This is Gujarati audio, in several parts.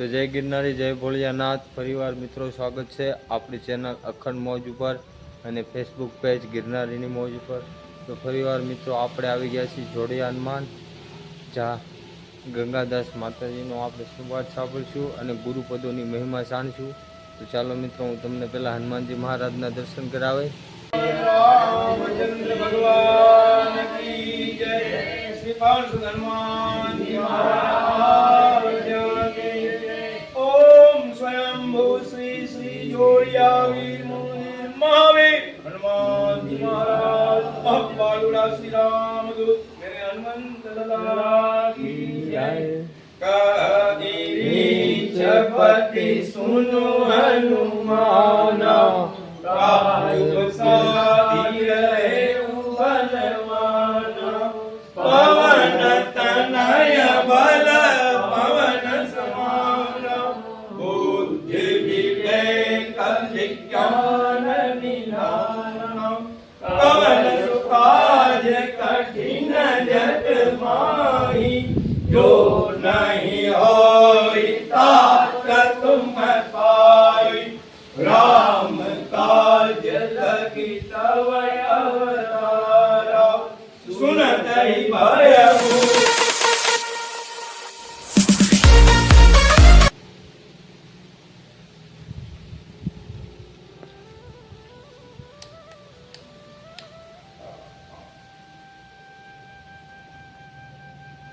તો જય ગિરનારી, જય ભોળિયાનાથ. ફરીવાર મિત્રો સ્વાગત છે આપણી ચેનલ અખંડ મોજ ઉપર અને ફેસબુક પેજ ગિરનારીની મોજ ઉપર. તો ફરીવાર મિત્રો આપણે આવી ગયા છીએ જોડિયા હનુમાન, જ્યાં ગંગાદાસ માતાજીનો આપણે સંવાદ સાંભળીશું અને ગુરુપદોની મહિમા જાણીશું. તો ચાલો મિત્રો, હું તમને પહેલાં હનુમાનજી મહારાજના દર્શન કરાવે. રામચંદ્ર ભગવાન કી જય. શ્રી પાર્ષદ હનુમાનજી મહારાજ કી જય. ઓમ સ્વયંભૂ શ્રી શ્રી જોડિયા વીર મુનિ મહાવીર હનુમાનજી મહારાજ બાલુડા શ્રી રામદૂત મેરે હનુમંત દાદા કી જય. કાદિરી ચપતિ સુનો હનુમાના કાયુગ સાધી રહે ઉબલવાના. પવન તનય બલ પવન સમાના. બુદ્ધિ વિવેક વિજ્ઞાન નિધાના. પવન સુકાજ કઠિન જટ માહી. જો નહીં હોય તાત તુમ પાઈ. રામ કાજ લગી તવ અવતારા. સુનત ભય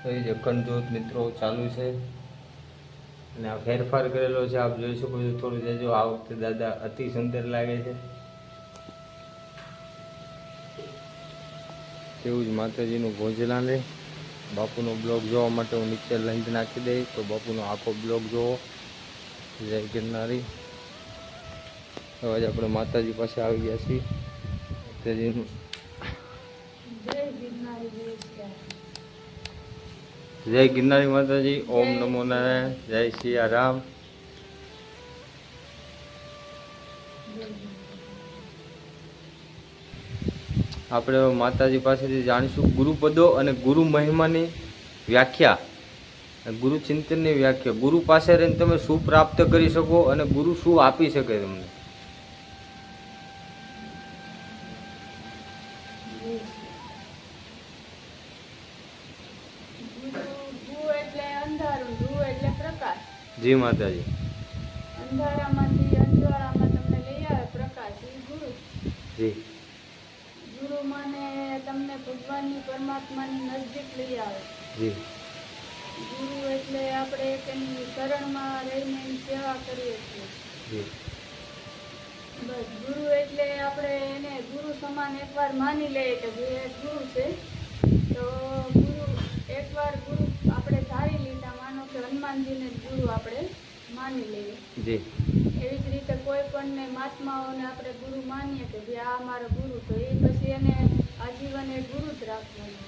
તો એ જ અખંડ જ્યોત મિત્રો ચાલુ છે અને આ ફેરફાર કરેલો છે, આપ જોઈ શકો છો. થોડું જજો, આ વખતે દાદા અતિ સુંદર લાગે છે. તેવું જ માતાજીનું ભોજલાન રહે. બાપુનો બ્લોગ જોવા માટે હું નીચે લિંક નાખી દઈશ, તો બાપુનો આખો બ્લોગ જોવો. જય ગિરનારી. હવે જ આપણે માતાજી પાસે આવી ગયા છીએ. માતાજીનું જય ગિરનારી માતાજી. ઓમ નમો નારાયણ. જય સિયારામ. આપણે માતાજી પાસેથી જાણીશું ગુરુપદો અને ગુરુ મહિમાની વ્યાખ્યા, ગુરુ ચિંતનની વ્યાખ્યા. ગુરુ પાસે રહીને તમે શું પ્રાપ્ત કરી શકો અને ગુરુ શું આપી શકે તમને. જી માતાજી. અંધારામાંથી અંજવાળામાં તમને લઈ આવે પ્રકાશ, એ ગુરુ. જી. ગુરુ માને તમને ભગવાનની પરમાત્માની નજદીક લઈ આવે. જી. ગુરુ એટલે આપણે એની શરણમાં રહીને એની સેવા કરીએ છીએ. જી. બસ ગુરુ એટલે આપણે એને ગુરુ સમાન એકવાર માની લઈએ કે જે ગુરુ છે. તો ગુરુ એકવાર ગુરુ આપણે ધારી લીધા, માનો કે હનુમાનજીને ગુરુ આપણે માની લઈએ. જી. એવી જ રીતે કોઈ પણને મહાત્માઓને આપણે ગુરુ માનીએ કે જે આ મારો ગુરુ, તો એ પછી એને આજીવન એ ગુરુ જ રાખવાનું.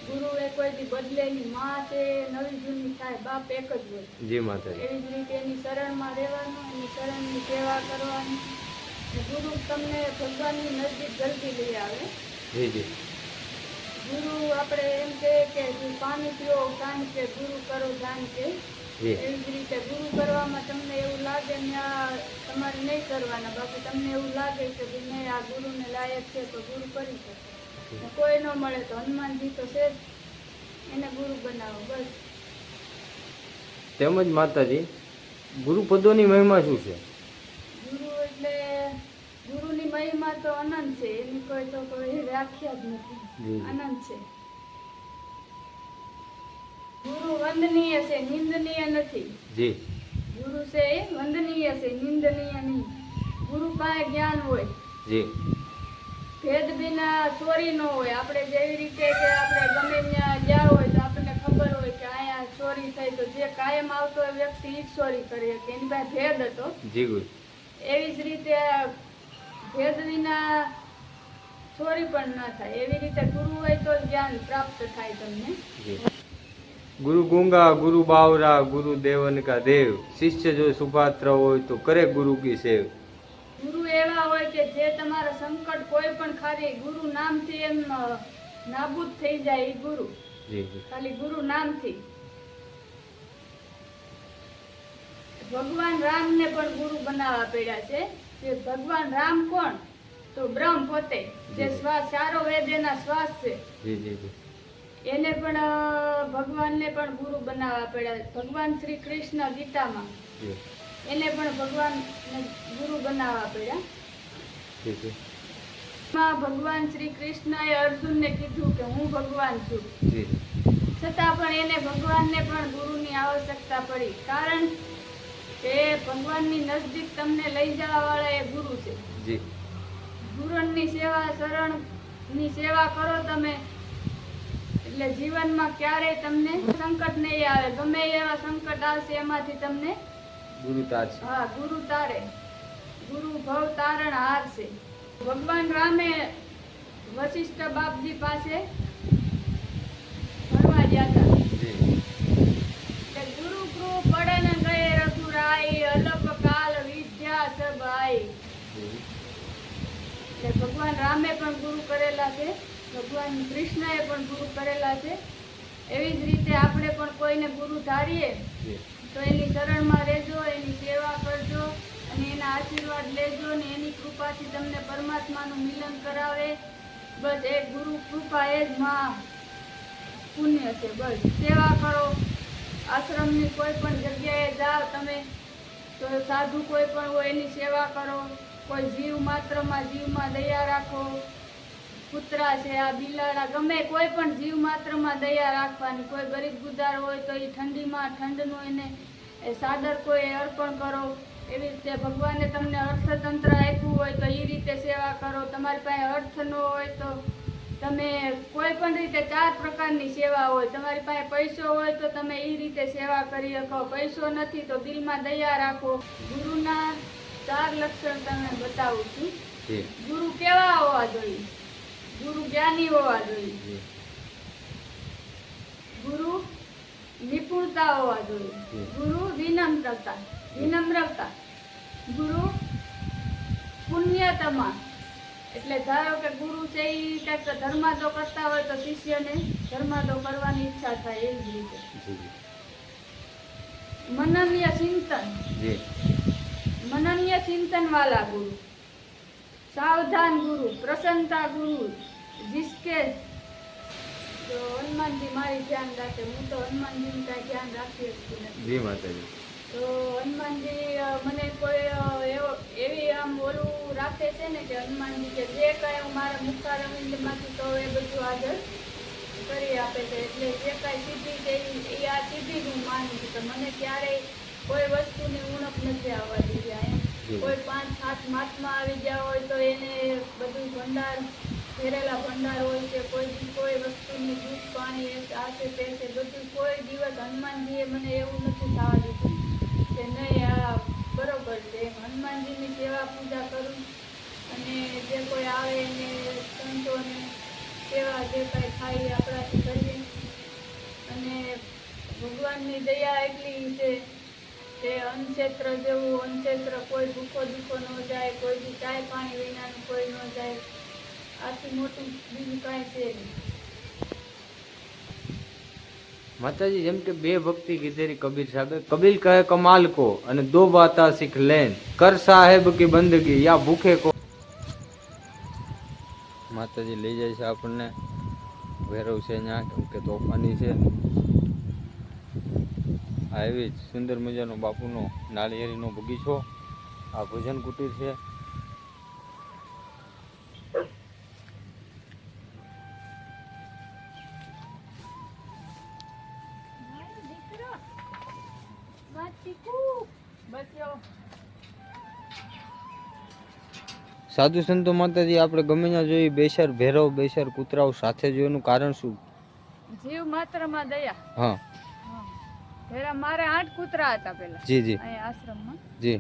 ગુરુ એ કોઈ દી બદલેની. માં છે નવી જૂની થાય, બાપ એક જ હોય. જી માતાજી. એવી જ રીતે એની શરણમાં રહેવાનું, એની શરણની સેવા કરવાની. ગુરુ તમને ભગવાનની નજદીક જલ્દી લઈ આવે. જી જી. ગુરુ આપણે એમ કહે કે પાણી પીઓ કાન કે ગુરુ કરો જાન કે. એવી જ રીતે ગુરુ કરવામાં તમને એવું લાગે ને આ તમારે નહીં કરવાના, બાકી તમને એવું લાગે કે નહીં આ ગુરુને લાયક છે તો ગુરુ કરી શકે. કોઈ ન મળે તો હનુમાનજી તો છે જ, એને ગુરુ બનાવો બસ. તેમજ માતાજી, ગુરુપદોની મહિમા શું છે? ગુરુ એટલે ગુરુની મહિમા તો અનંત છે, એની કોઈ તો કોઈ વ્યાખ્યા જ નથી. અનંત છે. ગુરુ વંદનીય છે, નિંદનીય નથી. જી. ગુરુ છે એ વંદનીય છે, નિંદનીય નહીં. ગુરુ પાસે જ્ઞાન હોય. જી. ભેદ વિના ચોરી ન હોય. આપણે જેવી રીતે કે આપણે ગમે ત્યાં ગયા હોય તો આપણને ખબર હોય કે અહીંયા ચોરી થઈ, તો જે કાયમ આવતો હોય વ્યક્તિ ઈ જ ચોરી કરી શકે, એની પાસે ભેદ હતો. જી ગુરુ. એવી જ રીતે ભેદ વિના ચોરી પણ ન થાય. એવી રીતે ગુરુ હોય તો જ્ઞાન પ્રાપ્ત થાય તમને. ગુરુ ગુંગા ગુરુ બાવરા ગુરુ દેવન કા દેવ. શિષ્ય જો સુપાત્ર હોય તો કરે ગુરુ કી સેવ. ગુરુ એવા હોય કે જે તમારા સંકટ કોઈ પણ ખાલી ગુરુ નામથી એમ નાબૂદ થઈ જાય. એ ગુરુ ખાલી ગુરુ નામથી. ભગવાન રામને પણ ગુરુ બનાવવા પડ્યા છે. કે ભગવાન રામ કોણ? તો બ્રહ્મ પોતે, જે શ્વાસ ચારો વેદ એના શ્વાસ છે. જી જી જી એને પણ ભગવાનને પણ ગુરુ બનાવવા પડ્યા. ભગવાન શ્રી કૃષ્ણ ગીતામાં જી એને પણ ભગવાન ગુરુ બનાવવા પડ્યા. જી જી માં ભગવાન શ્રી કૃષ્ણએ અર્જુનને કીધું કે હું ભગવાન છું. જી છતાં પણ એને ભગવાનને પણ ગુરુની આવશ્યકતા પડી. કારણ કે ભગવાનની નજદીક તમને લઈ જવા વાળા એ ગુરુ છે. જી ગુરુની સેવા, શરણની સેવા કરો તમે એટલે જીવનમાં ક્યારેય તમને સંકટ નહીં આવે. ગમે એવા સંકટ આવશે એમાંથી તમને ગુરુ તાર છે. હા ગુરુ તારે. ગુરુ ભવ તારણ હારશે. ભગવાન રામે વશિષ્ઠ બાપજી પાસે ભણવા ગયા હતા. જી કે ગુરુ કૃપ પડે ને ગયે રઘુરાઈ, અલપ કાલ વિદ્યા સબ આઈ. જી એટલે ભગવાન રામે પણ ગુરુ કરેલા છે, ભગવાન કૃષ્ણએ પણ ગુરુ કરેલા છે. એવી જ રીતે આપણે પણ કોઈને ગુરુ ધારીએ જી તો એની શરણમાં રહેજો, એની સેવા કરજો અને એના આશીર્વાદ લેજો ને એની કૃપાથી તમને પરમાત્માનું મિલન કરાવે. બસ એ ગુરુ કૃપા એ જ મહા પુણ્ય છે. બસ સેવા કરો. આશ્રમની કોઈ પણ જગ્યાએ જાઓ તમે તો સાધુ કોઈ પણ હોય એની સેવા કરો. કોઈ જીવ માત્રમાં જીવમાં દયા રાખો. કૂતરા છે, આ બિલાડા, ગમે કોઈ પણ જીવ માત્રમાં દયા રાખવાની. કોઈ ગરીબ ગુદાર હોય તો એ ઠંડીમાં ઠંડનું એને એ સાદર કોઈ અર્પણ કરો. એવી રીતે ભગવાને તમને અર્થતંત્ર આપ્યું હોય તો એ રીતે સેવા કરો. તમારી પાસે અર્થ ન હોય તો તમે કોઈ પણ રીતે 4 પ્રકારની સેવા હોય. તમારી પાસે પૈસો હોય તો તમે એ રીતે સેવા કરી શકો. પૈસો નથી તો દિલમાં દયા રાખો. ગુરુના 4 લક્ષણ તમને બતાવું છું. જી ગુરુ કેવા હોવા જોઈએ? ગુરુ જ્ઞાની હોવા જોઈએ. જી ગુરુ નિપુણતા હોવા જોઈએ. ગુરુ વિનમ્રતા. ગુરુ પુણ્યતમા. એટલે ધારો કે ગુરુ છે એ કંઈક ધર્માદો કરતા હોય તો શિષ્યને ધર્માદો કરવાની ઈચ્છા થાય. એવી જ રીતે જી મનનીય ચિંતન. જી मननीय चिंतन वाला गुरु. सावधान गुरु. प्रसन्नता गुरु. जिसके तो हनुमान जी मारी ध्यान रखे. હું તો હનુમાનજીનું કાંઈ ધ્યાન રાખી શકતી નથી. જી માતાજી તો હનુમાનજી મને કોઈ એવી આમ ઓલું રાખે છે ને કે હનુમાનજી કે જે કાંઈ હું મારા મુખારવિંદમાંથી તો એ બધું હાજર કરી આપે છે. એટલે જે કાંઈ સિદ્ધિ છે એ આ સિદ્ધિ હું માનું છું. તો મને ક્યારેય કોઈ વસ્તુની ઉણપ નથી આવવા દીધી. કોઈ 5-7 મહાત્મા આવી ગયા હોય તો એને બધું ભંડાર ભરેલા ભંડાર હોય છે. કોઈ વસ્તુની દૂધ પાણી આ છે તે છે બધું. કોઈ દિવસ હનુમાનજીએ મને એવું નથી થવા દીધું કે નહીં આ બરોબર છે. હનુમાનજીની સેવા પૂજા કરું અને જે કોઈ આવે એને સંતોને સેવા જે કાંઈ થાય આપણાથી કરીએ. અને ભગવાનની દયા એટલી છે કે અન્નક્ષેત્ર જેવું અન્નક્ષેત્ર કોઈ ભૂખો દુખો ન જાય. કોઈ બી ચાય પાણી વિનાનું કોઈ ન જાય. આથી મોટું બીજું કાંઈ છે નહીં. માતાજી જેમ કે 2 ભક્તિ કીધેલી કબીર સાહેબે. કબીર કહે કમાલ કો અને 2 બાતા શીખ લેન, કર સાહેબ કી બંદગી યા ભૂખે કો. માતાજી લઈ જાય છે આપણને. ભૈરવ છે ત્યાં કેમ કે તોફાની છે. આ એવી જ સુંદર મજાનો બાપુનો નાળિયેરીનો બગીચો. આ ભજન કુટીર છે. સાધુ સંતો માતાજી આપણે ગમે ત્યાં જોઈએ બેસર ભૈરવ બેસર કૂતરાઓ સાથે જોવાનું કારણ શું? જીવ માત્રમાં દયા. હા પેલા મારે 8 કૂતરા હતા પેલા જી જી અહીંયા આશ્રમમાં. જી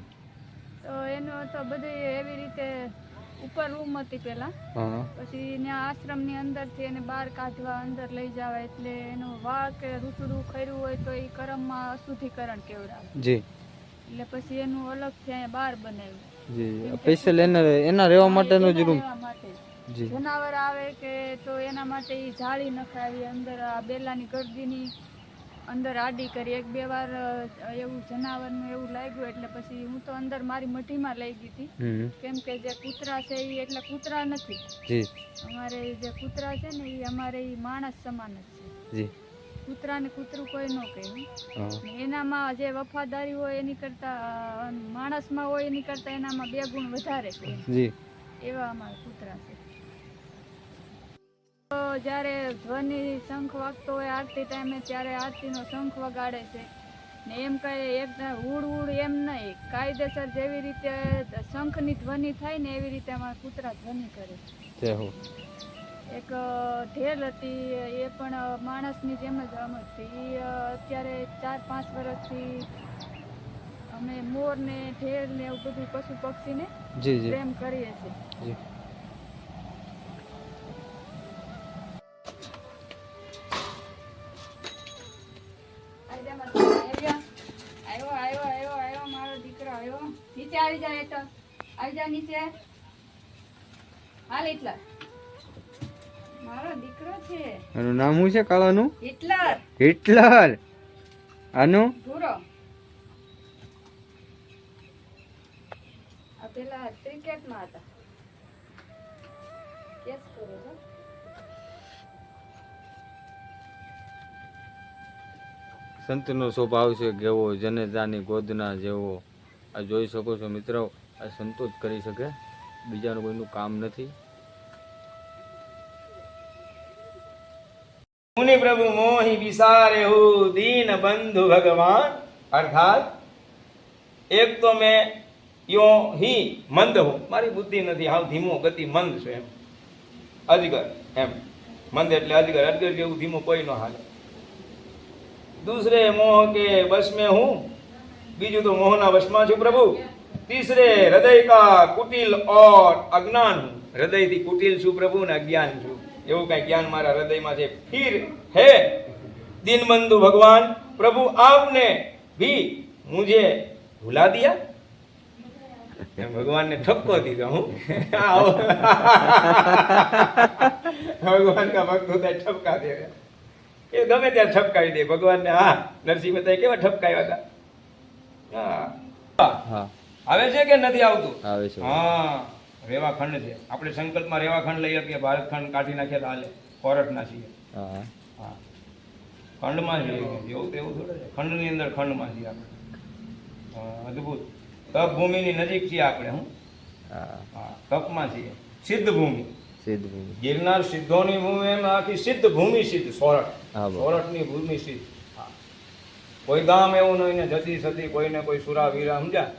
તો એનો તો બધી એવી રીતે ઉપર રૂમ હતી પેલા. હા પછી ત્યાં આશ્રમની અંદરથી એને બહાર કાઢવા અંદર લઈ જવા. એટલે એનો વાળ કે રૂસડું ખર્યું હોય તો એ કરમમાં અશુદ્ધિકરણ કેવડાવે. જી એટલે પછી એનું અલગથી અહીંયા બહાર બનાવ્યું. જી સ્પેશિયલ એના રહેવા માટેનો જ રૂમ. રહેવા માટે જી જનાવર આવે કે તો એના માટે એ જાળી નખાવી અંદર. આ બેલાની ગરદીની અંદર આડી કરી 1-2 વાર એવું જનાવરનું એવું લાગ્યું એટલે પછી હું તો અંદર મારી મઠીમાં લઈ ગઈ હતી કેમ કે જે કૂતરા છે એ એટલે કૂતરા નથી જી અમારે જે કૂતરા છે ને એ અમારે ઈ માણસ સમાન જ છે જી કૂતરાને કૂતરું કોઈ ન કહે એનામાં જે વફાદારી હોય એની કરતા માણસમાં હોય એની કરતા એનામાં 2 ગુણ વધારે છે જી એવા અમારા કૂતરા છે તો જ્યારે ધ્વનિ શંખ વાગતો હોય આરતી ટાઈમે ત્યારે આરતીનો શંખ વગાડે છે ને એમ કહે એક ઉડ ઉડ એમ નહીં કાયદેસર જેવી રીતે શંખની ધ્વનિ થાય ને એવી રીતે અમારા કૂતરા ધ્વનિ કરે છે જય હો એક ઢેલ હતી એ પણ માણસની જેમ જ રમત હતી એ અત્યારે 4-5 વર્ષથી અમે મોર ને ઢેલ ને એવું બધું પશુ પક્ષીને જી જી પ્રેમ કરીએ છીએ જી આવ્યો મારો દીકરો આવ્યો નીચે આવી જાય તો આવી જા નીચે હાલ એટલા મારો દીકરો છે આનું નામ શું છે કાળાનું હિટલર હિટલર આનું પૂરો આ પેલા ક્રિકેટમાં હતા કેસ કરો છો સંતનો સ્વભાવ છે કેવો જનેતાની ગોદના જેવો આ જોઈ શકો છો મિત્રો આ સંતો જ કરી શકે બીજાનું કોઈનું કામ નથી मुनि प्रभु मोहि विसारे हो दीन बंधु भगवान अर्थात एक तो मैं यो ही मंद हूं मारी बुद्धि नहीं हाव धीमो गति मंद छे एम अजगर एम मंद એટલે अजगर अजगर જેવું ધીમો કોઈ ન હાલે दूसरे मोह के वश में हूं बीजू तो मोहना वश में छू प्रभु तीसरे हृदय का कुटिल और अज्ञान हूं हृदय थी कुटिल छू प्रभु ने अज्ञान छू એવું કઈ જ્ઞાન મારા હૃદયમાં છે फिर है दीनबंधु भगवान प्रभु आपने भी मुझे भुला दिया भगवान ने ठपको दीधा हूँ भगवान का भक्त होता है ठपका दे એ ગમે ત્યારે ઠપકાવી દે ભગવાનને હા નરસિંહ મહેતાએ કેવા ઠપકાવ્યા હતા હા આવે છે કે નથી આવતું આવે છે હા રેવાખંડ છે આપણે સંકલ્પમાં રેવાખંડ લઈ શકીએ ભારતખંડ કાઢી નાખીએ તો હાલે કોરટના છીએ હા હા ખંડમાં છીએ એવું તો એવું થોડે છે ખંડની અંદર ખંડમાં છીએ આપણે હા અદભુત તપ ભૂમિની નજીક છીએ આપણે હું હા હા તપમાં છીએ સિદ્ધ ભૂમિ સિદ્ધ ભૂમિ ગિરનાર સિદ્ધોની ભૂમિ એમ આખી સિદ્ધ ભૂમિ સિદ્ધ સોરઠ હા બરાબર. સોરઠની ભૂમિ સિદ્ધ હા કોઈ ગામ એવું નહીં ને જતી સતી કોઈને કોઈ સુરા વીરા સમજ્યા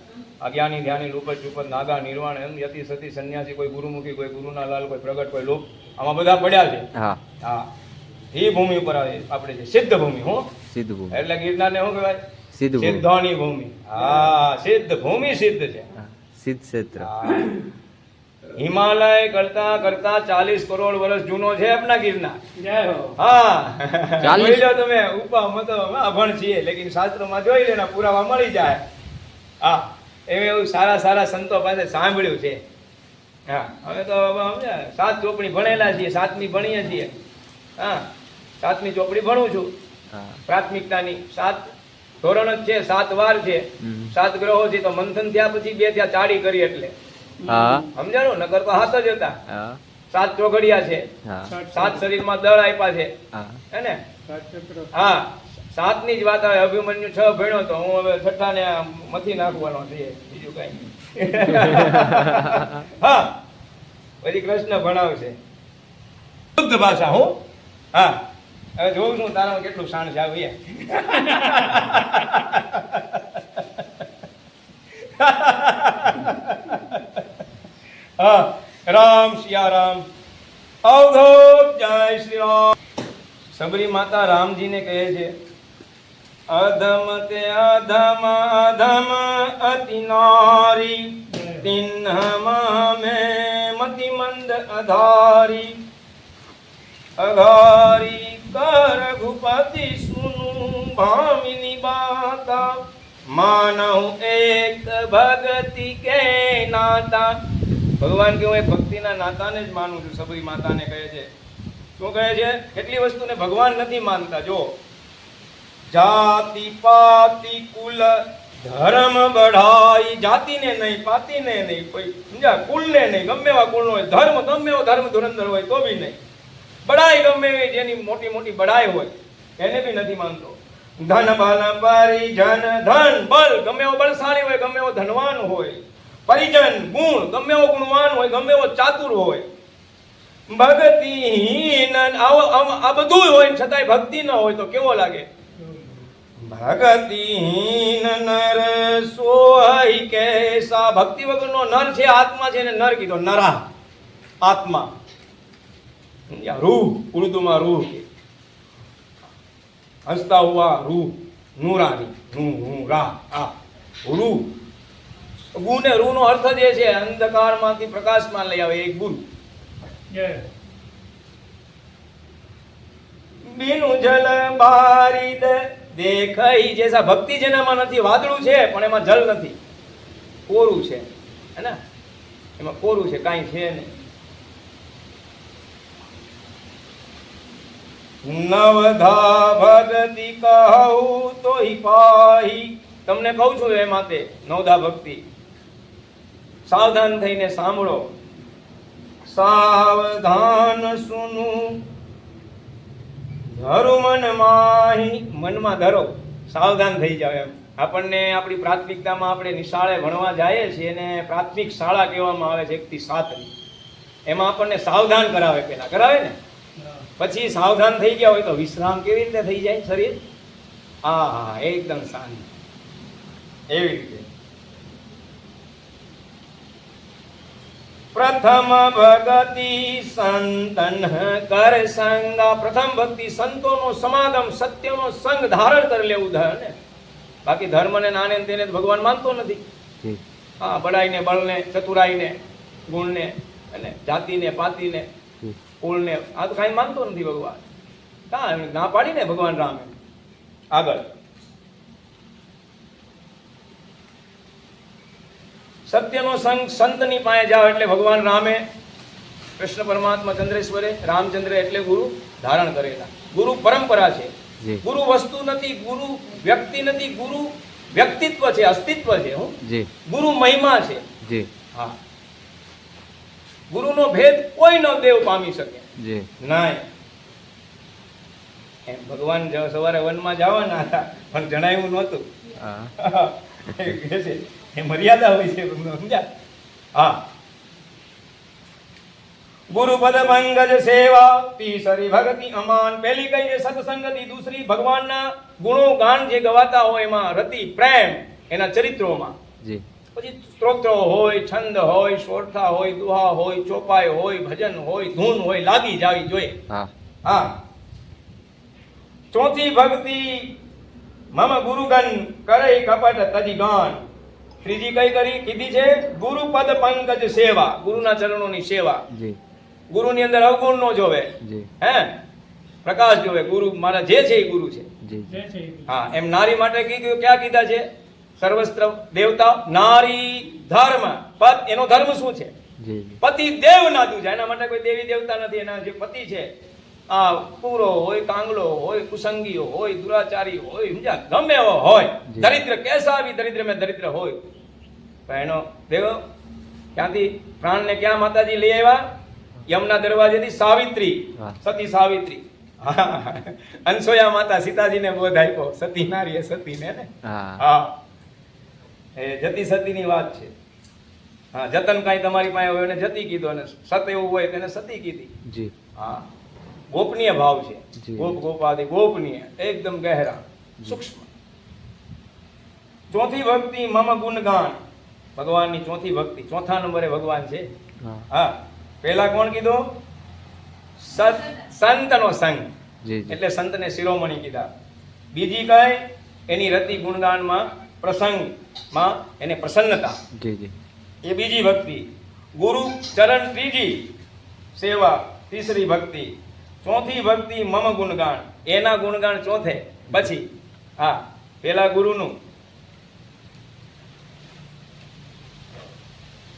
અજ્ઞાની ધ્યાની રૂપજ ચૂપજ નાગા નિર્વાણ એમ યતિ સતી સંન્યાસી કોઈ ગુરુમુખી કોઈ ગુરુના લાલ કોઈ પ્રગટ કોઈ લોક આમાં બધા પડ્યા છે હા હા એ ભૂમિ ઉપર આપણે છે સિદ્ધ ભૂમિ હું સિદ્ધ ભૂમિ એટલે ગિરનારને શું કહેવાય સિદ્ધ ભૂમિ સિદ્ધોની ભૂમિ હા સિદ્ધ ભૂમિ સિદ્ધ છે હા, સિદ્ધ ક્ષેત્ર હા. હિમાલય કરતા કરતા 40 કરોડ વર્ષ જૂનો છે આપના ગિરનાર હા 40? જોઈ લો તમે ઉપા મતો અભણ છીએ લેકિન શાસ્ત્રોમાં જોઈ લેના પુરાવા મળી જાય હા એવું સારા સારા સંતો પાસે સાંભળ્યું છે હા હવે તો સમજ્યા 7 ચોપડી ભણેલા છીએ 7મી ભણીએ છીએ હા 7મી ચોપડી ભણું છું હા પ્રાથમિકતાની 7 ધોરણ જ છે 7 વાર છે હમ. 7 ગ્રહો છે તો મંથન થયા પછી 2 થયા ચાડી કરી એટલે હા સમજાણું નકર તો હાથ જ હતા હા 7 ચોઘડિયા છે હા 7 શરીરમાં દળ આપ્યા છે હા હે ને હા 7ની જ વાત આવે અભિમન્યુ 6 ભણ્યો તો હું હવે 6 ને મથી નાખવાનો છે બીજું કઈ નહીં. હા પછી કૃષ્ણ ભણાવશે શુદ્ધ ભાષા હું હા હવે જોઉં છું તારામાં કેટલું શાણ છે આવી હા રામ સિયા રામ અવધૂત જય શ્રી રામ સબરી માતા રામજીને કહે છે અધમ તે અધમ અધમ અતિ નારી તિન્હમાં મે મતિ મંદ અધારી અઘારી કર ઘુપતિ સુનુ ભામિની બાતા માનવ એક ભગતિ કે નાતા ભગવાન કે હું એક ભક્તિના નાતાને જ માનું છું સબરી માતાને કહે છે શું કહે છે કેટલી વસ્તુને ભગવાન નથી માનતા જો જાતિ પાતિ કુલ ધર્મ બઢાઈ, જાતિને નહીં, પાતિને નહીં, કોઈ સમજ્યા, કુલને નહીં, ગમે એવા કુલનો હોય, ધર્મ ગમે એવો ધર્મ ધુરંધર હોય તો બી નહીં, બડાઈ ગમે એવી જેની મોટી મોટી બડાઈ હોય એને બી નથી માનતો. ધન બલ પરિજન, ધન બલ ગમે એવો બળશાળી હોય, ગમે એવો ધનવાન હોય, પરિજન ગુણ ગમે એવો ગુણવાન હોય, ગમે એવો ચાતુર હોય, ભક્તિહીન આ બધું હોય છતાંય ભક્તિ ન હોય તો કેવો લાગે? ભક્તિહીન નર સોહી કેસા, ભક્તિ વગરનો નર છે, આત્મા છે, એને નર કીધો, નરા આત્મા. રૂહ ઉર્દુમાં રૂહ કે હસતા હુઆ રૂહ, નૂરાની, નૂરા આ રૂહ. ગુ ને રૂહ નો અર્થ જે છે અંધકારમાંથી પ્રકાશમાં લઈ આવે, એક ગુરુ. બીનું જલ બારીદ દેખાઈ, જેસા ભક્તિ જેનામાં નથી, વાદળું છે પણ એમાં જલ નથી, કોરું છે, હે ને, એમાં કોરું છે, કાંઈ છે નહીં. નવધા ભક્તિ કહું તો પાહી, તમને કહું છું એ માટે નવધા ભક્તિ. સાવધાન થઈને સાંભળો, સાવધાન સુનું ધરો મન માહી, મનમાં ધરો, સાવધાન થઈ જાવ એમ. આપણને આપણી પ્રાથમિકતામાં આપણે નિશાળે ભણવા જઈએ છીએ અને પ્રાથમિક શાળા કહેવામાં આવે છે 1 થી 7 ની, એમાં આપણને સાવધાન કરાવે, પેલા કરાવે ને, પછી સાવધાન થઈ ગયા હોય તો વિશ્રામ કેવી રીતે થઈ જાય શરીર? હા, એકદમ શાંત, એવી રીતે. પ્રથમ ભક્તિ સંતન કર સંગ, પ્રથમ ભક્તિ સંતોનો સમાગમ, સત્યનો સંગ ધારણ કરી લેવું ધન ને. બાકી ધર્મ ને નાને તેને ભગવાન માનતો નથી. હા, બડાઈને, બળને, ચતુરાઈને, ગુણને અને જાતિને, પાતિને, કુળને, આ તો કાંઈ માનતો નથી ભગવાન. કાં ના પાડીને ભગવાન રામે. આગળ સત્યનો સંગ, સંતની પાસે જાઓ એટલે ભગવાન રામે, કૃષ્ણ પરમાત્મા ચંદ્રેશ્વરે, રામચંદ્ર એટલે ગુરુ ધારણ કરેલા. ગુરુ પરંપરા છે, ગુરુ વસ્તુ નથી, ગુરુ વ્યક્તિ નથી, ગુરુ વ્યક્તિત્વ છે, અસ્તિત્વ છે. હું ગુરુ મહિમા છે. હા, ગુરુનો ભેદ કોઈ ન દેવ પામી શકે. નાય એમ ભગવાન સવારે વનમાં જવાના હતા પણ જણાવ્યું નહોતું. એ મર્યાદા હોય છે, સમજ્યા? હા, ગુરુપદ મંગજ સેવા, તીસરી ભક્તિ અમાન. પહેલી કઈ છે સત્સંગતિ, દૂસરી ભગવાનના ગુણો ગાન જે ગવાતા હોય એમાં રતિ, પ્રેમ, એના ચરિત્રોમાં. પછી સ્તોત્ર હોય, છંદ હોય, શોરથા હોય, દુહા હોય, ચોપાઈ હોય, ભજન હોય, ધૂન હોય, લાગી જાવી જોઈએ. હા, ચોથી ભક્તિ મમ ગુરુગન કરે કપટ તજી ગાન. ત્રીજી કઈ કરી કીધી છે? ગુરુપદ પંકજ સેવા, ગુરુના ચરણોની સેવા. ગુરુની અંદર અવગુણ નો જોવે, હે, પ્રકાશ જોવે. ગુરુ મારા જે છે એ ગુરુ છે. હા, એમ નારી માટે કીધું, ક્યાં કીધા છે? સર્વસ્ત્ર દેવતા, નારી ધર્મ, પત એનો ધર્મ શું છે? પતિ દેવ ના દૂજા, એના માટે કોઈ દેવી દેવતા નથી. એના જે પતિ છે, આ પૂરો હોય, કાંગલો હોય, કુસંગીઓ હોય, દુરાચારી હોય, સમજ્યા, ગમે એવો હોય, દરિદ્ર કેસા બી દરિદ્ર મેં દરિદ્ર હોય, પણ એનો દેવ ક્યાંથી પ્રાણને ક્યાં માતાજી લઈ આવ્યા? યમના દરવાજેથી સાવિત્રી, સતી સાવિત્રી. અનસોયા માતા સીતાજીને બોધ આપ્યો, સતી નારી સતીને ને. હા, એ જતી સતીની વાત છે. હા, જતન કાંઈ તમારી પાસે હોય એને જતી કીધો, અને સત એવું હોય તેને સતી કીધી. હા, ગોપનીય ભાવ છે. ગોપ ગોપાદિ ગોપનીય, એકદમ ગહેરા, સૂક્ષ્મ. ચોથી ભક્તિ મમ ગુણગાન, ભગવાનની ચોથી ભક્તિ. ચોથા નંબરે ભગવાન છે. હા, પહેલા કોણ કીધો? સંતનો સંગ, એટલે સંતને શિરોમણી કીધા. બીજી કઈ? એની રતિ ગુણગાનમાં, પ્રસંગમાં એને પ્રસન્નતા, એ બીજી ભક્તિ. ગુરુ ચરણ ત્રીજી સેવા, તીસરી ભક્તિ. ચોથી ભક્તિ મમ ગુણગાન, એના ગુણગાન ચોથે. પછી હા, પેલા ગુરુનું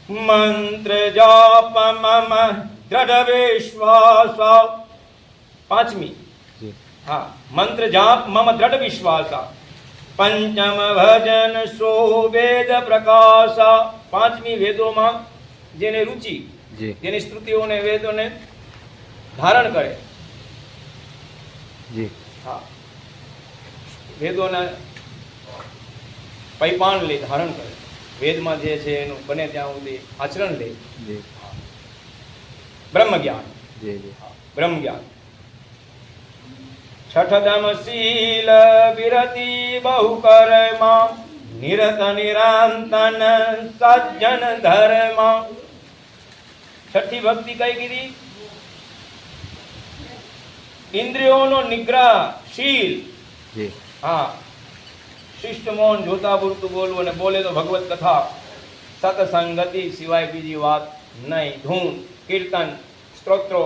મંત્ર જાપ મમ દ્રઢ વિશ્વાસ. પાંચમી હા, મંત્ર જાપ મમ દ્રઢ વિશ્વાસ. પંચમ ભજન સો વેદ પ્રકાશ. પાંચમી વેદોમાં જેને રુચિ, જી જેની સ્તુતિઓને વેદોને ધારણ કરે, જી હા, વેદોના પૈપાણ લે, ધારણ કરે, વેદમાં જે છે એનું બને ત્યાં સુધી આચરણ લે. જી બ્રહ્મ જ્ઞાન, જી જી બ્રહ્મ જ્ઞાન. છઠદમ શીલ વિરતિ બહુ કર્મા નિરત નિરાંતન સજ્જન ધર્મ. છઠ્ઠી ભક્તિ કઈ કીધી? ઇન્દ્રિયોનો નિગ્રહ, શીલ. જી હા, શિષ્ટ મૌન, જોતા પૂરતું બોલવું, અને બોલે તો ભગવત કથા, સત્સંગતિ સિવાય બીજી વાત નહીં. ધૂન, કીર્તન, સ્તોત્રો,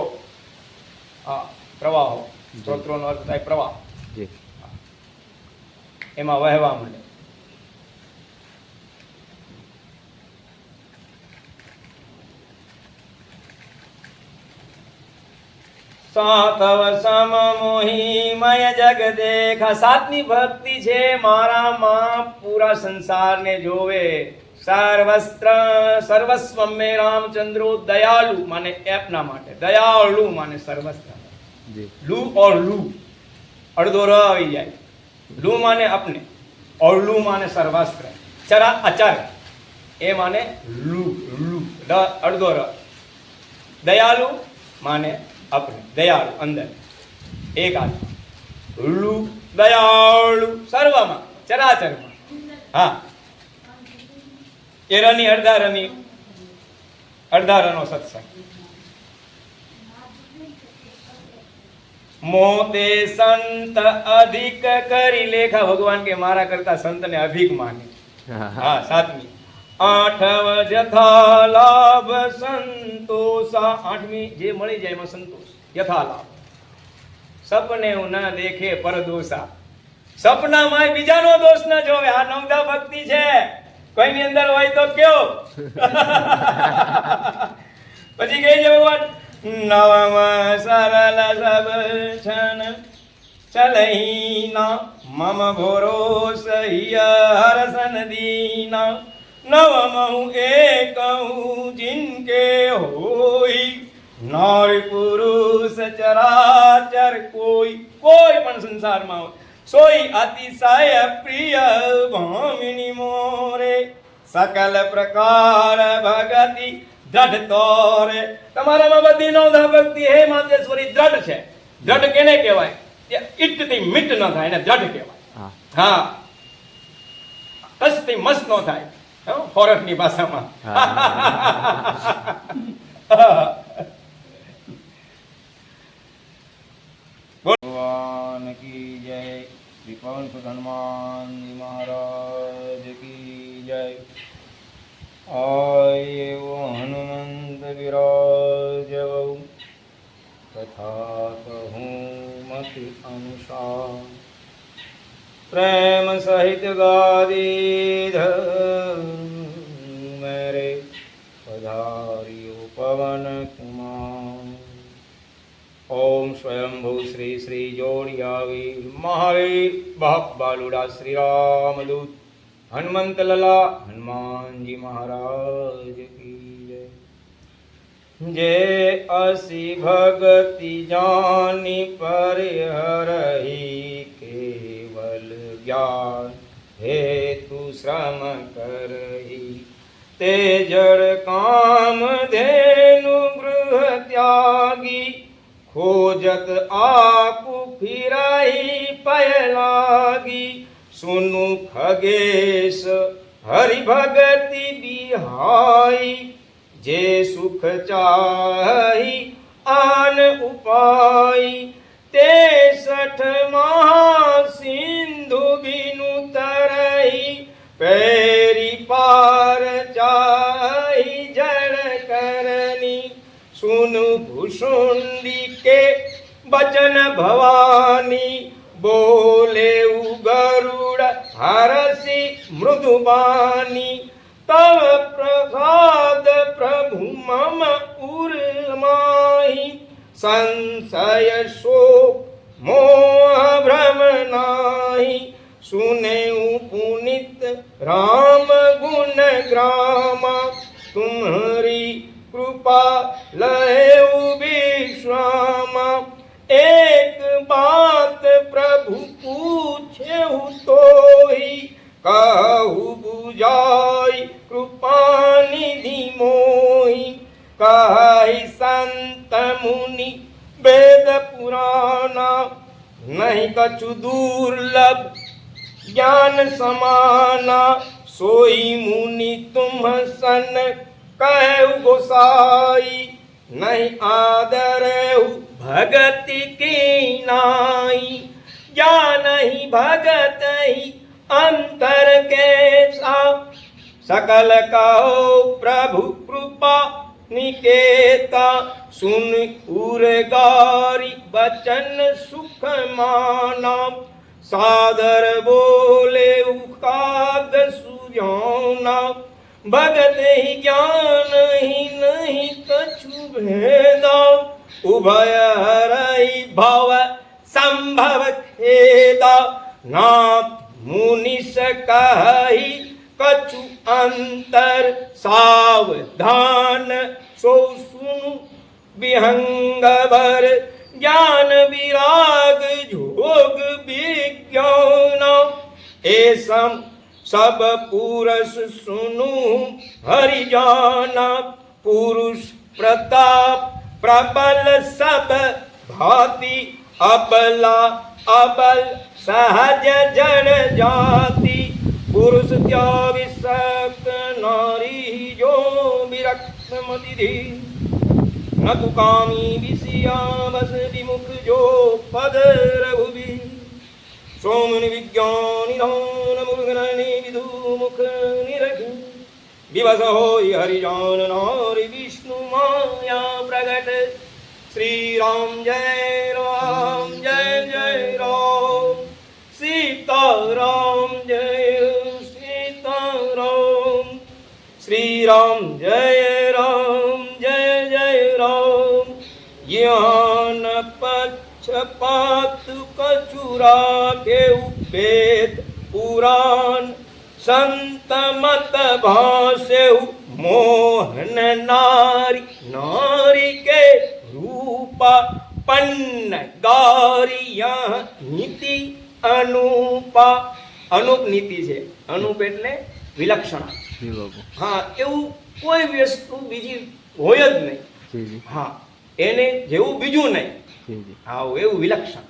હા, પ્રવાહો. સ્તોત્રોનો અર્થ થાય પ્રવાહ, જી એમાં વહેવા મળે. સાતવ સમ મોહિમય જગ દેખા. સાતમી ભક્તિ છે મારામાં પૂરા સંસારને જોવે. સર્વસ્ત્ર સર્વસ્વ મે રામચંદ્રો દયાલુ માને એપના માટે, દયાળુ માને સર્વસ્ત્ર. જી લુ ઓર લુ, અડધો ર આવી જાય. લુ માને अपने, और लू माने सर्वस्त्र. चरा अचर ए माने लू, लू अर्धो र. दयालु माने अपने, दयालु अंदर एक आत्मा. लू दयालु सर्वમાં, ચરાચરમાં. હા, એ રની અડધા રનો સત્સંગ. મોતે સંત અધિક કરી લેખા. ભગવાન કે મારા કરતા સંતને અધિક માને. હા, સાતમી. આઠવ જથા લાભ સંતોષા. આઠમી જે મળી જાય એમાં સંતોષ, યથા લાભ. સપને ન દેખે પરદોષા. સપનામાં બીજાનો દોષ ન જોવે. આ નવદા ભક્તિ છે. કોઈની અંદર હોય તો કયો. પછી કહી છે ભગવાન, નવમ સરલ સબ છન ચલહીના મમ ભરોસ હરસન દીના. નવમ હું એક હું જિનકે હોઈ નારી પુરુષ ચરાચર કોઈ. કોઈ પણ સંસારમાં હોય સોઈ અતિશય પ્રિય ભામિની મોરે. સકલ પ્રકાર ભગતિ દ્રઢ તોરે. તમારામાં બધી નવધા ભક્તિ હે માતેશ્વરી દ્રઢ છે. દ્રઢ કેને કહેવાય? ઈટથી મિટ ન થાય એને દ્રઢ કહેવાય. હા, કસથી મસ ન થાય, ફોરટની ભાષામાં. ભગવાન કી જય. શ્રી પવન સુત હનુમાનજી મહારાજ કી જય. આયો હનુમંત વિરાજવ. તથા કહું મતિ અનુસાર પ્રેમ સહિત ગાદી મેરે પધાર્યો પવન કુમાર. ઓમ સ્વયંભૂ શ્રી શ્રી જોડિયાવીર મહાવીર બાપ બાલુડા શ્રી રામદૂત હનુમંત લલા હનુમાનજી મહારાજ કી જય. જે અસી ભક્તિ જાની પરિહરહી કેવલ જ્ઞાન હેતુ શ્રમ કરહી. તે જળ કામ ધેનુ ગૃહ ત્યાગી ખોજત આકુ ફિરાઈ પય લાગી. સુनु ખગેશ હરિ ભગતિ બિહાઈ. જે સુખ ચાહી આન ઉપાય. તે સઠ મહાસિંધુ બિનુ તરહી. પેરી પાર ચાહી જળ કરની. સુनु ભૂષુંડી કે બચન ભવાની. બોલે ગરુડ હરસી મૃદુબાની. તવ પ્રસાદ પ્રભુ મમ ઉર્માહી. સંશય શોક મોહ सुने पुनित राम गुण ग्रामा तुम्हारी कृपा लय विश्रामा एक बात प्रभु पूछे तो ही कहु बुझाई कृपा निधि मोहि कहि संत मुनि वेद पुराना नहीं कछु दुर्लभ ज्ञान समाना सोई मुनि तुम सन कहु गोसाई नहीं आदर भगति की नाई ज्ञान ही भगत ही अंतर के सकल कहो प्रभु कृपा निकेता सुन उरगारी बचन सुख माना सादर बोले उकाद सुजाना भगत ही ज्ञान ही नहीं कछु भेदा उभय हरई भव संभव खेदा नाथ मुनिस कहि कछु अंतर सावधान सो सुनु विहंग भर ज्ञान विराग जोग विज्ञान ऐसम सब पुरुष सुनु हरि जाना पुरुष प्रताप प्रबल सब भांति अबला अबल सहज जन जाति पुरुष त्याविसक्त नारी जो विरक्त मति न तु कामी विषया बस विमुख जो पद रघुबी सोमन विज्ञानी धान मुर्गननी विधु मुख निरख दिवस होई हरिजान नारी विष्णु माया प्रगट श्री राम जय जय राम सीता राम जय सीताराम श्री राम जय जय राम ज्ञान पक्षपात कचुरा के वेद पुराण संत मत भाषे मोहन नारी नारी के रूपा पन्न गारिया नीति अनुपा અનુપ નીતિ છે અનુપ એટલે વિલક્ષણ હા એવું કોઈ વસ્તુ બીજી હોય જ નહીં હા એને જેવું બીજું નહીં હા એવું વિલક્ષણ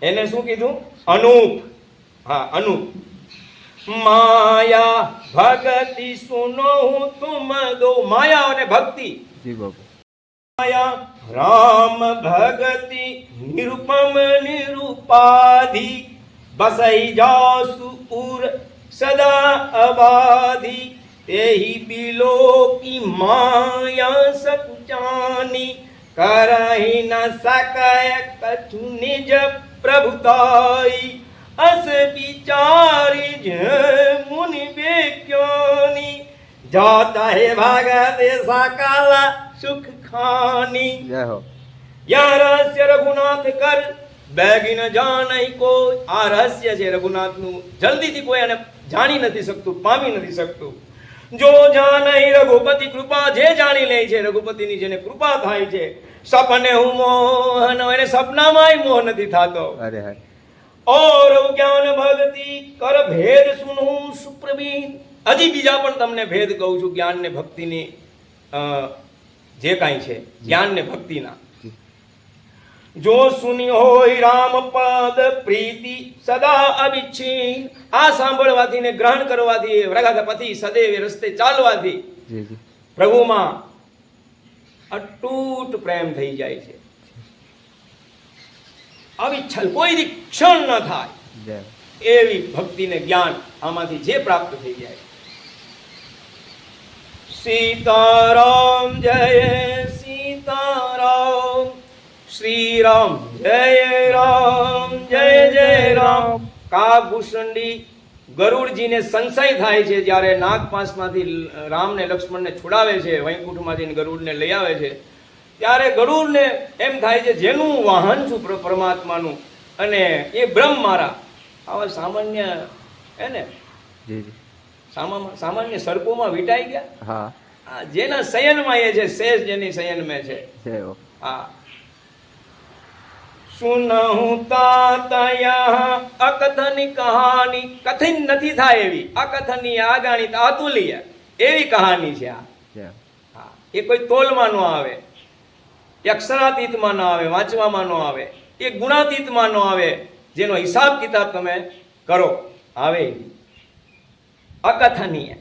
એને શું કીધું અનુપ હા અનુપ માયા ભક્તિ સુનો તુમ દો માયા અને ભક્તિ માયા રામ ભક્તિ નિરુપમ નિરૂપાધિ बसई जासु उर सदा अबाधी तेहि बिलो की माया सकुचानी करहि न सकय कछु निज प्रभुताई अस विचारी मुनि विज्ञानी जाता है भागत सकल सुख खानी या रहस्य रघुनाथ कर બેગી ન જાણઈ કોઈ આ રહસ્ય છે રઘુનાથનું જલ્દીથી કોઈ એને જાણી નથી શકતું પામી નથી શકતું જો જાણઈ રઘુપતિ કૃપા જે જાણી લે છે રઘુપતિની જેને કૃપા થાય છે સપને હું મોહન એને સપનામાંય મોહ નથી થતો અરે હરે ઓર જ્ઞાન ભક્તિ કર ભેદ સુનું સુપ્રવીણ હજી બીજા પણ તમને ભેદ કહું છું જ્ઞાન ને ભક્તિની જે કાંઈ છે જ્ઞાન ને ભક્તિના जो सुनी होय राम पद प्रीति सदा अविच्छिन्न आ सांभळवाथी ने ग्रहण करवाथी व्रगाधपति सदैव रस्ते चालवाथी प्रभुમાં અતૂટ પ્રેમ થઈ જાય છે અવિચ્છલ કોઈ ક્ષણ ન થાય એવી ભક્તિ ને જ્ઞાન આમાંથી જે પ્રાપ્ત થઈ જાય सीताराम जय सीताराम श्री राम जय राम કાગભૂષણની ગરુડજીને સંશય થાય છે જ્યારે નાગપાશમાંથી રામને લક્ષ્મણને છોડાવે છે વૈકુંઠમાંથી ગરુડને લઈ આવે છે ત્યારે ગરુડને એમ થાય છે જેનું વાહન છું પરમાત્માનું અને એ બ્રહ્મ મારા આવા સામાન્ય હે ને જી જી સામાન્ય સડકોમાં વીંટાઈ ગયા. હા આ જેના શયનમાં એ છે, શેષ જેની શયન મેં છે. જય હો. હા. સુનહું તાતયા અકથની કહાની, કથિન નથી થાય એવી, અકથની આગાણી અતુલ્ય એવી કહાની છે આ. જય. હા, એ કોઈ તોલમાં ન આવે, એ અક્ષરાતીતમાં ન આવે, વાંચવામાં ન આવે, એ ગુણાતીતમાં ન આવે, જેનો હિસાબ કિતાબ તમે કરો આવે એવી. અકથનીય.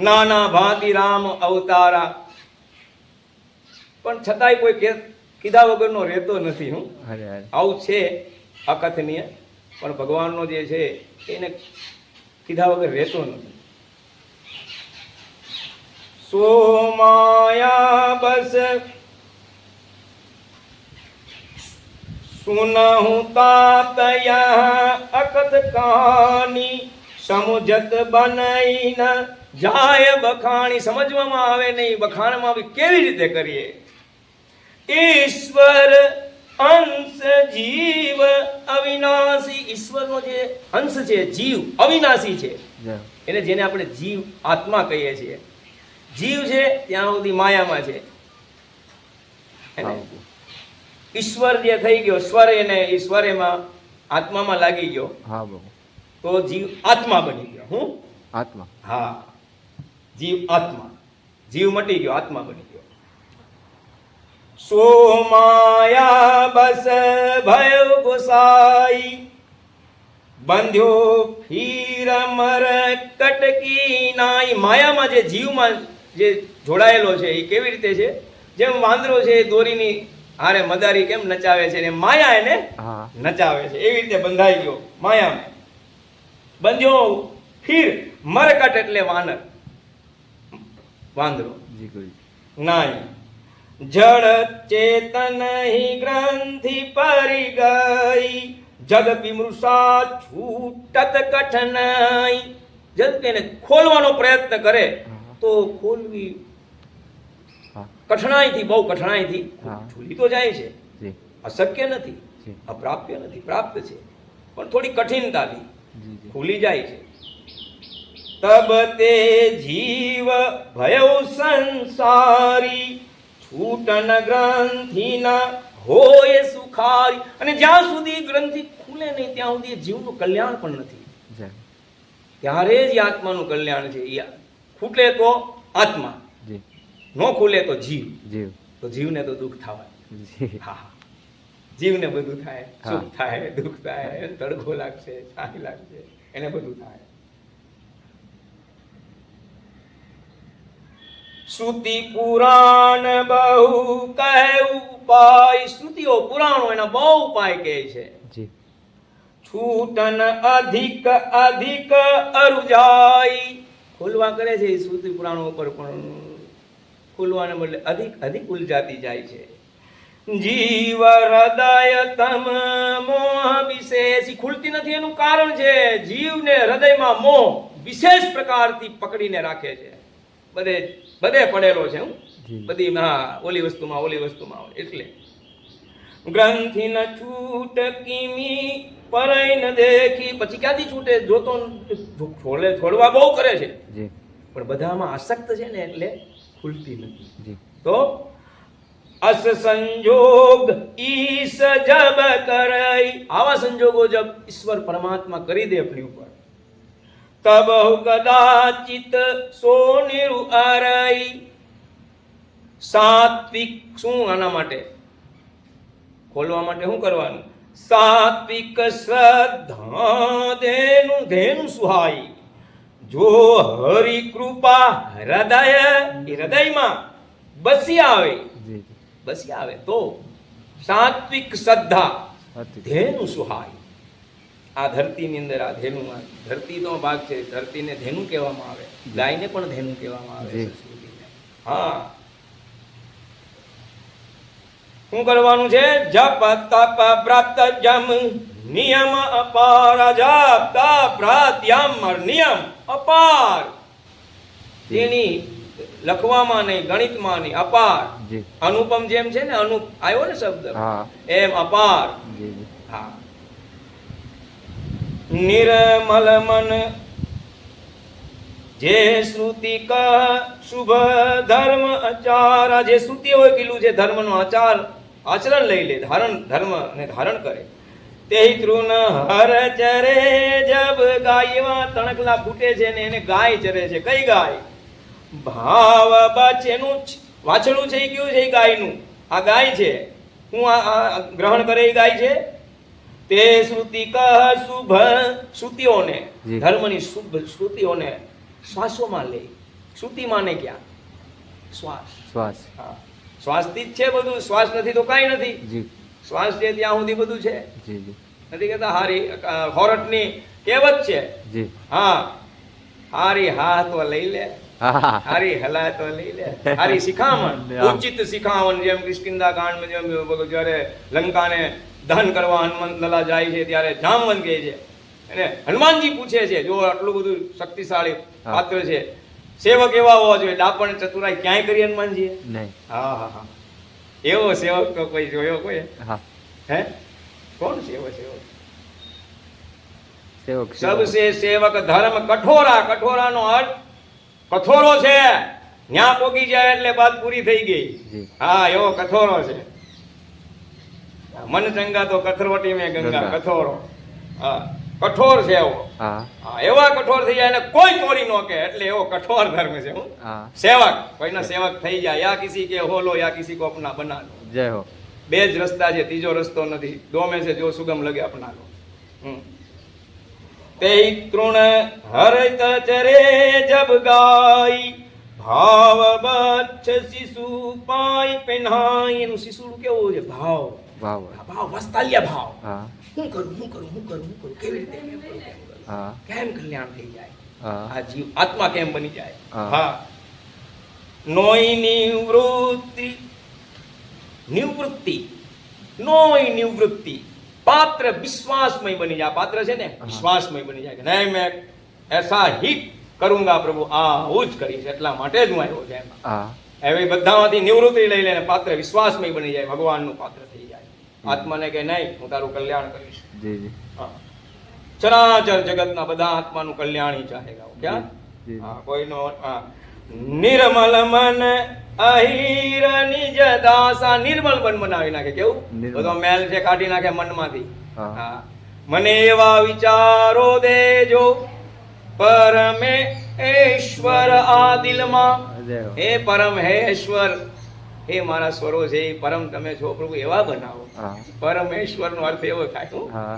નાના ભાંતિ રામ અવતારા, પણ છતાંય કોઈ કીધા વગરનો રહેતો નથી. હું અરે અરે આવું છે અકથનીય, પણ ભગવાનનો જે છે એને કીધા વગર રહેતો નથી. સોમાયા બસ સુનહું તાતયા અકથ કહાની, સમુજત બનાઈ ન જાય બખાણી. સમજવામાં આવે નહીં, બખાણમાં બી કેવી રીતે કરીએ. ઈશ્વર અંશ જીવ અવિનાશી, ઈશ્વરનો જે અંશ છે જીવ અવિનાશી છે. જય. એને જેને આપણે જીવ આત્મા કહીએ છીએ. જીવ છે ત્યાં સુધી માયામાં છે. એને હા. ઈશ્વર જે થઈ ગયો, સ્વર એને ઈશ્વર એમાં આત્મામાં લાગી ગયો, હા બાબુ. તો જીવ આત્મા બની ગયો. હું આત્મા. હા, જીવ આત્મા. જીવ મટી ગયો, આત્મા બની ગયો. સોમાયા બસ ભય ગુસાઈ, બંધ્યો ફીર મર કટકી નાઈ. માયામાં જે જીવમાં જે જોડાયેલો છે એ કેવી રીતે છે? જેમ વાંદરો છે એ દોરીની હારે મદારી કેમ નચાવે છે, ને માયા એને હા નચાવે છે, એવી રીતે બંધાઈ ગયો માયામાં. બંધ્યો ફીર, મરકટ એટલે વાનર, વાંદરો. જી ગુરુજી. નાઈ જડ ચેતન હિ ગ્રંથિ પરી ગઈ, જગ વિમૃષા છૂટત કઠનાઈ. જગ તેને ખોલવાનો પ્રયત્ન કરે તો ખોલવી હા કઠણાઈથી, બહુ કઠણાઈથી હા. છૂલી તો જાય છે. જી અશક્ય નથી, જી અપ્રાપ્ય નથી, પ્રાપ્ત છે, પણ થોડી કઠિનતાથી જી જી. ખુલી જાય છે. તબ તે જીવ ભયો સંસારી, છૂટન ગ્રંથિ ન હોય સુખારી. અને જ્યાં સુધી ગ્રંથિ ખુલે નહીં ત્યાં સુધી જીવનું કલ્યાણ પણ નથી. જય. ત્યારે જ આત્માનું કલ્યાણ છે. એ ખૂટે તો આત્મા, જી ન ખુલે તો જીવ. જીવ. તો જીવને તો દુઃખ થવાય. જી. હા, જીવને બધું થાય, હા. સુખ થાય, દુઃખ થાય, એને તડકો લાગશે, છાઈ લાગશે, એને બધું થાય. શ્રુતિ પુરાણ બહુ કહે ઉપાય, શ્રુતિઓ પુરાણો એના બહુ ઉપાય કહે છે. જી. છૂટન અધિક અધિક અરુજાઈ. ખુલવા કરે છે એ શ્રુતિ પુરાણો ઉપર, પણ ખુલવાને બદલે અધિક અધિક ઉલજાતી જાય છે. જીવ હૃદય તમ મોહ વિશેષ. ખુલતી નથી એનું કારણ છે જીવને હૃદયમાં મોહ વિશેષ પ્રકારથી પકડીને રાખે છે. બધે બધે પડેલો છે. હું જી. બધી હા, ઓલી વસ્તુમાં એટલે ગ્રંથિ ન છૂટ કિમી પરૈ ન દેખી. પછી ક્યાંથી છૂટે? જોતો છોડવા બહુ કરે છે, જી પણ બધામાં આસક્ત છે ને એટલે ખુલતી નથી. જી. તો અસ સંજોગ ઈસ જબ કરઈ. આવા સંજોગો જબ ઈશ્વર પરમાત્મા કરી દે આપણી ઉપર, તબ કદાચિત સો નિરુ અરઈ. સાત્વિક શું? આના માટે ખોલવા માટે શું કરવાનું? સાત્વિક શ્રદ્ધા ધેનું સુહાઈ. જો હરિ કૃપા હૃદય, એ હૃદયમાં બસી આવે, જી જી. બસી આવે તો સાત્વિક શ્રદ્ધા સાત્વિક. ધેનું સુહાય. આ ધરતીની અંદર આ ધેનું, આ ધરતીનો ભાગ છે. ધરતીને ધેનું કહેવામાં આવે, ગાયને પણ ધેનું કહેવામાં આવે. જી. સંસ્કૃતિને. હા, શું કરવાનું છે? જપ તપ વ્રત જમ નિયમ અપાર. જપ તપ વ્રત યમ નિયમ અપાર. તેની લખવામાં નહીં, ગણિતમાં નહીં, અપાર. જી. અનુપમ જેમ છે ને, આવ્યો ને શબ્દ, હા એમ અપાર. જી જી. હા, નિર્મલ મન જે શ્રુતિ કહ શુભ ધર્મ આચાર. આ જે શ્રુતિઓએ કીધું છે ધર્મનો આચાર આચરણ લઈ લે, ધર્મ અને ધારણ કરે. તે તૃણ હર ચરે જબ ગાય. એવા તણકલા ફૂટે છે ને એને ગાય ચરે છે. કઈ ગાય? ભાવ બચ. એનું વાછડું છે એ કયું છે? એ ગાયનું. આ ગાય છે. હું આ ગ્રહણ કરે એ ગાય છે. તે શ્રુતિ કહ શુભ. શ્રુતિઓને, જી. ધર્મની શુભ શ્રુતિઓને શ્વાસોમાં લે. શ્રુતિ માને ક્યાં? શ્વાસ. શ્વાસ. હા, શ્વાસથી જ છે બધું. શ્વાસ નથી તો કાંઈ નથી. જી શ્વાસ છે ત્યાં સુધી બધું છે. જી જી નથી કહેતા હારી ખોરટની કહેવત છે. જી. હા, હારી હા તો લઈ લે, હા હારી હલા તો લઈ લે. હારી શિખામણ, હા. ઉચિત શિખામણ. જેમ કિષ્કિંધા કાંડમાં જેમ જ્યારે લંકાને દહન કરવા હનુમંત લલા જાય છે ત્યારે જામવંત કહે છે અને હનુમાનજી પૂછે છે, જો આટલું બધું શક્તિશાળી હા. પાત્ર છે, સેવક એવા હોવા જોઈએ. ડાપણ ચતુરાઈ ક્યાંય કરી હનુમાનજીએ? નહીં. હા હા હા, એવો સેવક તો કોઈ જોયો કોઈ? હા હે, કોણ છે એવો સેવક? સેવક સબસે સેવક ધર્મ કઠોરા. કઠોરાનો અર્થ કઠોરો છે. ન્યા પોગી જાય એટલે વાત પૂરી થઈ ગઈ. જી. હા, એવો કઠોરો છે. મન ચંગા તો કથરોટી મેં ગંગા. ગંગા. કઠોરો. હા, કઠોર છે એવો. હા હા, એવા કઠોર થઈ જાય એટલે કોઈ તોડી ન કે, એટલે એવો કઠોર ધર્મ છે. હું હા સેવક, કોઈના સેવક થઈ જાય. યા કિસી કે હોલો યા કિસી કો અપના બના લો. જય હો. બે જ રસ્તા છે, ત્રીજો રસ્તો નથી. દો મેં से जो सुगम लगे अपना लो. તે તૃણ હરિત ચરે જબ ગાય. ભાવ બચ્છ શિશુ પાય પહેનાય. એનું શિશુડું કેવું છે? ભાવ. વાહ વાહ. ભાવ, વાસ્તલ્ય ભાવ. હા હું કરું, હું કરું, હું કરું, હું કરું, કેવી રીતે કેમ કરું, કેમ કરું? હા કેમ કલ્યાણ થઈ જાય? હા આ જીવ આત્મા કેમ બની જાય? હા. હા, નોય નિવૃત્તિ. નિવૃત્તિ, નોય નિવૃત્તિ. પાત્ર વિશ્વાસમય બની જાય. પાત્ર છે ને, વિશ્વાસમય બની જાય કે નહીં, મેં એસા હિત કरूंगा પ્રભુ, આવું જ કરીશ, એટલા માટે જ હું આવ્યો છે. હા હવે બધામાંથી નિવૃત્તિ લઈ લે, પાત્ર વિશ્વાસમય બની જાય, ભગવાનનું પાત્ર થઈ જાય. આત્માને કે નહીં, હું તારું કલ્યાણ કરીશ. જી જી હા, ચરાચર જગતના બધા આત્માનું કલ્યાણ ઈ ચાહેગા. ક્યાં? જી. હા, કોઈનો હા. નિર્મલ મન અહીર નિજ દાસા. નિર્મલ મન બનાવી નાખે. કેવું? નિર્મલ. બધો મેલ છે કાઢી નાખે મનમાંથી. હા. હા, મને એવા વિચારો દેજો પરમેશ્વર આ દિલમાં. જય હો. હે પરમ, હે ઈશ્વર, હે મારા સ્વરો છે એ પરમ તમે છો પ્રભુ, એવા બનાવો. હા પરમેશ્વર નો અર્થ એવો થાય. શું? હા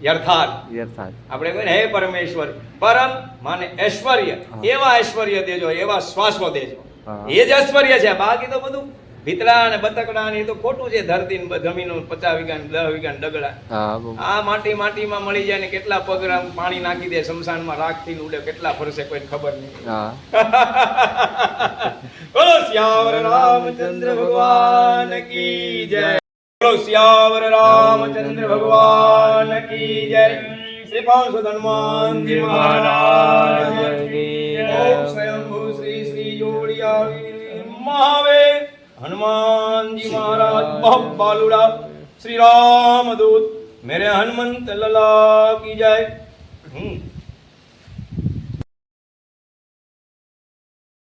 યથાર્થ. યથાર્થ. આપણે કહીએ ને, હે પરમેશ્વર. પરમ માને ઐશ્વર્ય. હા. એવા ઐશ્વર્ય દેજો, એવા શ્વાસો દેજો. હા. એ જ ઐશ્વર્ય છે. બાકી તો બધું ભીતરા ને બતકડા ને એ તો ખોટું છે. ધરતી ને જમીનો 50 વીઘા ને 10 વીઘા ને ડગડા. હા બહુ. આ માટીમાં મળી જાય ને કેટલા પગ પાણી નાખી દે શમશાનમાં, રાખથી ઉડે, કેટલા ફરશે કોઈને ખબર નહીં. હા બોલો શ્યાવર રામચંદ્ર ભગવાન કી જય. બોલો શ્યાવર રામચંદ્ર ભગવાન કી જય. શ્રી પાંચસો હનુમાનજી મહારાજ કી જય. ઓમ સ્વયંભૂ શ્રી શ્રી જોડિયા મહાવીર હનુમાનજી મહારાજ બહુ બાલુડા. શ્રી રામદૂત મેરે હનુમંત લલા કી જય.